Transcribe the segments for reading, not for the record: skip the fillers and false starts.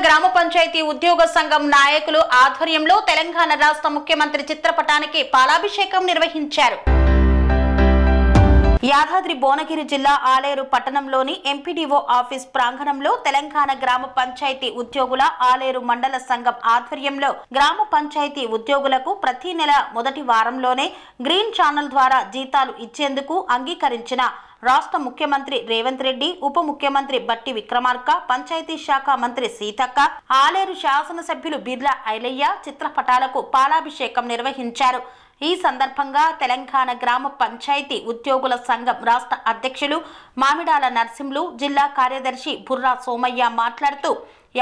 గ్రామ పంచాయతీ ఉద్యోగ సంఘం నాయకులు ఆధ్వర్యంలో తెలంగాణ రాష్ట్ర ముఖ్యమంత్రి చిత్రపటానికి పాలాభిషేకం నిర్వహించారు. యాదాద్రి భువనగిరి జిల్లా ఆలేరు పట్టణంలోని ఎంపీడీఓ ఆఫీస్ ప్రాంగణంలో తెలంగాణ గ్రామ పంచాయతీ ఉద్యోగుల ఆలేరు మండల సంఘం ఆధ్వర్యంలో గ్రామ పంచాయతీ ఉద్యోగులకు ప్రతి నెల మొదటి వారంలోనే గ్రీన్ ఛానల్ ద్వారా జీతాలు ఇచ్చేందుకు అంగీకరించిన రాష్ట్ర ముఖ్యమంత్రి రేవంత్ రెడ్డి, ఉప ముఖ్యమంత్రి బట్టి విక్రమార్క, పంచాయతీ శాఖ మంత్రి సీతక్క, ఆలేరు శాసనసభ్యులు బిర్లా ఐలయ్య చిత్రపటాలకు పాలాభిషేకం నిర్వహించారు. ఈ సందర్భంగా తెలంగాణ గ్రామ పంచాయతీ ఉద్యోగుల సంఘం రాష్ట్ర అధ్యక్షులు మామిడాల నర్సింహులు, జిల్లా కార్యదర్శి బుర్రా సోమయ్య మాట్లాడుతూ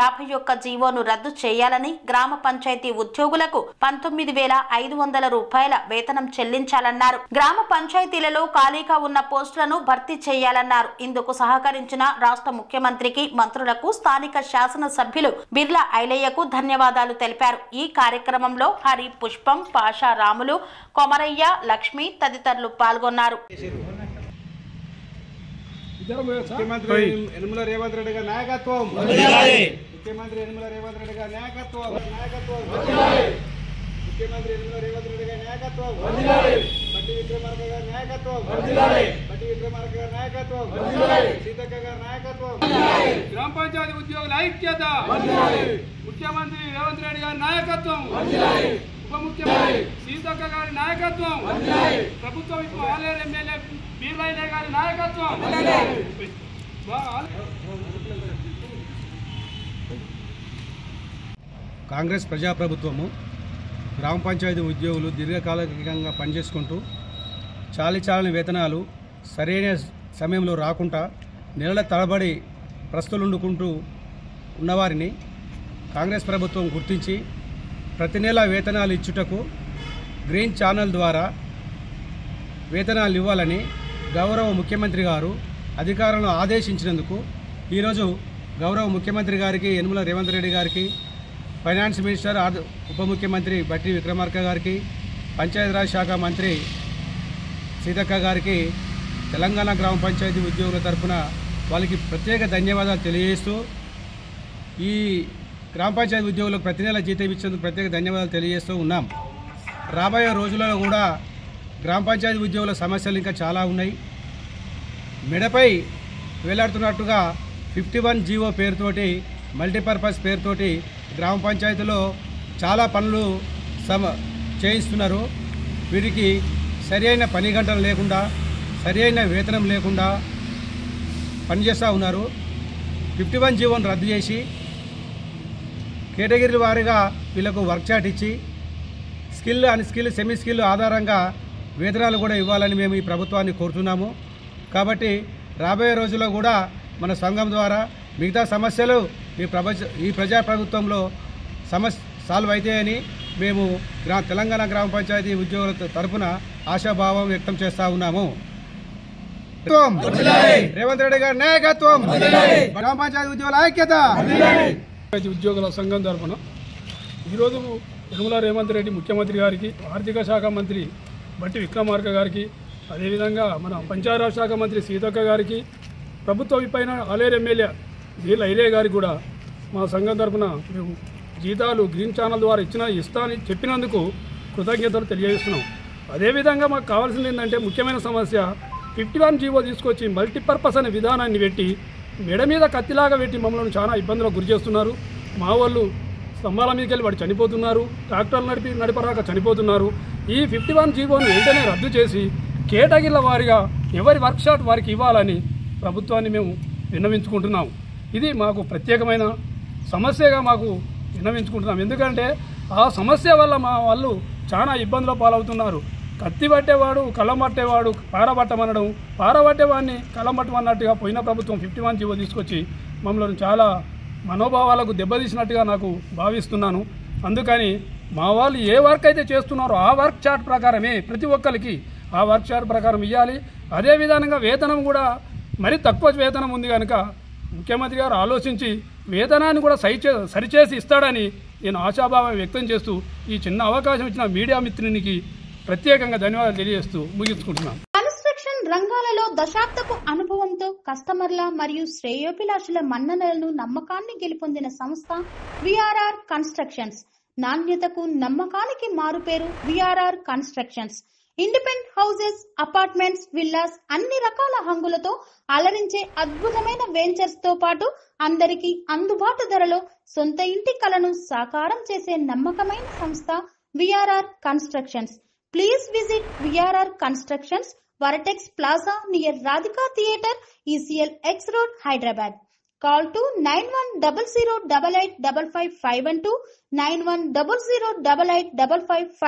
51 జీవోను రద్దు చేయాలని, గ్రామ పంచాయతీ ఉద్యోగులకు 19,500 రూపాయల వేతనం చెల్లించాలన్నారు. గ్రామ పంచాయతీలలో ఖాళీగా ఉన్న పోస్టులను భర్తీ చేయాలన్నారు. ఇందుకు సహకరించిన రాష్ట్ర ముఖ్యమంత్రికి, మంత్రులకు, స్థానిక శాసన సభ్యులు బిర్లా ఐలయ్యకు ధన్యవాదాలు తెలిపారు. ఈ కార్యక్రమంలో హరి, పుష్పం, పాషా రాములు, కొమరయ్య, లక్ష్మి తదితరులు పాల్గొన్నారు. ముఖ్యమంత్రి యనమల రేవంత్ రెడ్డి గారి నాయకత్వం, ముఖ్యమంత్రి యనమల రేవంత్ రెడ్డి గారి నాయకత్వం, ముఖ్యమంత్రి యనమల రేవంత్ రెడ్డి గారి నాయకత్వం, బట్టి విక్రమార్క గారి నాయకత్వం, బట్టి విక్రమార్క గారి నాయకత్వం, సీతక్క గారి నాయకత్వం, గ్రామ పంచాయతీ ఉద్యోగుల ఐక్యత, ముఖ్యమంత్రి రేవంత్ రెడ్డి గారి నాయకత్వం, ఉప ముఖ్యమంత్రి సీతక్క గారి నాయకత్వం, ప్రభుత్వం ఆలేరు ఎమ్మెల్యే బిర్లా ఐలయ్య గారి నాయకత్వం. కాంగ్రెస్ ప్రజాప్రభుత్వము గ్రామ పంచాయతీ ఉద్యోగులు దీర్ఘకాలికంగా పనిచేసుకుంటూ చాలని వేతనాలు సరైన సమయంలో రాకుండా నెలల తరబడి ప్రస్తులుండుకుంటూ ఉన్నవారిని కాంగ్రెస్ ప్రభుత్వం గుర్తించి ప్రతి నెల వేతనాలు ఇచ్చుటకు గ్రీన్ ఛానల్ ద్వారా వేతనాలు ఇవ్వాలని గౌరవ ముఖ్యమంత్రి గారు అధికారులను ఆదేశించినందుకు ఈరోజు గౌరవ ముఖ్యమంత్రి గారికి, యనమల రేవంత్ రెడ్డి గారికి, ఫైనాన్స్ మినిస్టర్, ఉప ముఖ్యమంత్రి బట్టి విక్రమార్క గారికి, పంచాయతీరాజ్ శాఖ మంత్రి సీతక్క గారికి తెలంగాణ గ్రామ పంచాయతీ ఉద్యోగుల తరఫున వాళ్ళకి ప్రత్యేక ధన్యవాదాలు తెలియజేస్తూ, ఈ గ్రామ పంచాయతీ ఉద్యోగులకు ప్రతి నెల జీతం ఇచ్చేందుకు ప్రత్యేక ధన్యవాదాలు తెలియజేస్తూ ఉన్నాం. రాబోయే రోజులలో కూడా గ్రామ పంచాయతీ ఉద్యోగుల సమస్యలు ఇంకా చాలా ఉన్నాయి. మెడపై వేలాడుతున్నట్టుగా 51 జీవో పేరుతోటి, మల్టీపర్పస్ పేరుతోటి గ్రామ పంచాయతీలో చాలా పనులు చేయిస్తున్నారు. వీరికి సరైన పని గంటలు లేకుండా, సరైన వేతనం లేకుండా పనిచేస్తూ ఉన్నారు. 51 జీవోను రద్దు చేసి కేటగిరీల వారీగా వీళ్ళకు వర్క్ చాట్ ఇచ్చి స్కిల్, అన్స్కిల్, సెమీ స్కిల్ ఆధారంగా వేతనాలు కూడా ఇవ్వాలని మేము ఈ ప్రభుత్వాన్ని కోరుతున్నాము. కాబట్టి రాబోయే రోజుల్లో కూడా మన సంఘం ద్వారా మిగతా సమస్యలు ఈ ప్రజాప్రభుత్వంలో సాల్వ్ అవుతాయని మేము తెలంగాణ గ్రామ పంచాయతీ ఉద్యోగుల తరఫున ఆశాభావం వ్యక్తం చేస్తూ ఉన్నాము. రేవంత్ రెడ్డి గారి నాయకత్వం, గ్రామ పంచాయతీ ఉద్యోగుల ఐక్యత. ఉద్యోగుల సంఘం తరఫున ఈరోజు యనమల రేవంత్ రెడ్డి ముఖ్యమంత్రి గారికి, ఆర్థిక శాఖ మంత్రి బట్టి విక్రమార్క గారికి, అదేవిధంగా మన పంచాయతీరాజ్ శాఖ మంత్రి సీతక్క గారికి, ప్రభుత్వ పైన ఆలేరు ఎమ్మెల్యే బిర్లా ఐలయ్య గారికి కూడా మా సంఘం తరఫున మేము జీతాలు గ్రీన్ ఛానల్ ద్వారా ఇస్తానని చెప్పినందుకు కృతజ్ఞతలు తెలియజేస్తున్నాం. అదేవిధంగా మాకు కావాల్సింది ఏంటంటే, ముఖ్యమైన సమస్య 51 జీవో తీసుకొచ్చి మల్టీపర్పస్ అనే విధానాన్ని పెట్టి మెడ మీద కత్తిలాగా పెట్టి మమ్మల్ని చాలా ఇబ్బందులకు గురి చేస్తున్నారు. మా వాళ్ళు స్తంభాల మీదకి వెళ్ళి వాడు చనిపోతున్నారు, ట్రాక్టర్లు నడిపరాక చనిపోతున్నారు. ఈ 51 జీవోను వెంటనే రద్దు చేసి కేటగిరీల వారిగా ఎవరి వర్క్షాప్ వారికి ఇవ్వాలని ప్రభుత్వాన్ని మేము విన్నవించుకుంటున్నాం. ఇది మాకు ప్రత్యేకమైన సమస్యగా మాకు విన్నవించుకుంటున్నాం. ఎందుకంటే ఆ సమస్య వల్ల మా వాళ్ళు చాలా ఇబ్బందుల పాలవుతున్నారు. కత్తి పట్టేవాడు కళ్ళం పట్టేవాడు పారబట్టమనడం, పారబట్టేవాడిని కళ్ళం పట్టమన్నట్టుగా పోయిన ప్రభుత్వం 51 జీవో తీసుకొచ్చి మమ్మల్ని చాలా మనోభావాలకు దెబ్బతీసినట్టుగా నాకు భావిస్తున్నాను. అందుకని మా వాళ్ళు ఏ వర్క్ అయితే చేస్తున్నారో ఆ వర్క్ చార్ట్ ప్రకారమే ప్రతి ఒక్కరికి ఆ వర్క్ చార్ట్ ప్రకారం ఇవ్వాలి. అదేవిధంగా వేతనం కూడా మరి తక్కువ వేతనం ఉంది కనుక ముఖ్యమంత్రి గారు ఆలోచించి వేతనాన్ని కూడా సరిచేసి ఇస్తాడని నేను ఆశాభావం వ్యక్తం చేస్తూ ఈ చిన్న అవకాశం ఇచ్చిన మీడియా మిత్రునికి ప్రత్యేకంగా ధన్యవాదాలు తెలియజేస్తూ ముగించుకుంటున్నాను. కన్స్ట్రక్షన్ రంగాలలో దశాబ్దపు అనుభవంతో కస్టమర్ల మరియు శ్రేయోభిలాషుల మన్ననలను నమ్మకాన్ని గెలుపొందిన సంస్థ విఆర్ఆర్ కన్స్ట్రక్షన్స్. నాణ్యతకు నమ్మకానికి మారుపేరు VRR constructions. Independent houses, apartments, villas అన్ని రకాల హంగులతో అలరించే అద్భుతమైన వెంచర్స్ తో పాటు అందరికీ అందుబాటు ధరలో సొంత ఇంటి కలను సాకారం చేసే నమ్మకమైన సంస్థ VRR constructions. Please visit VRR constructions, Varatex Plaza near Radhika Theatre, ECL X Road, Hyderabad. Call to 9100885551 9100885559.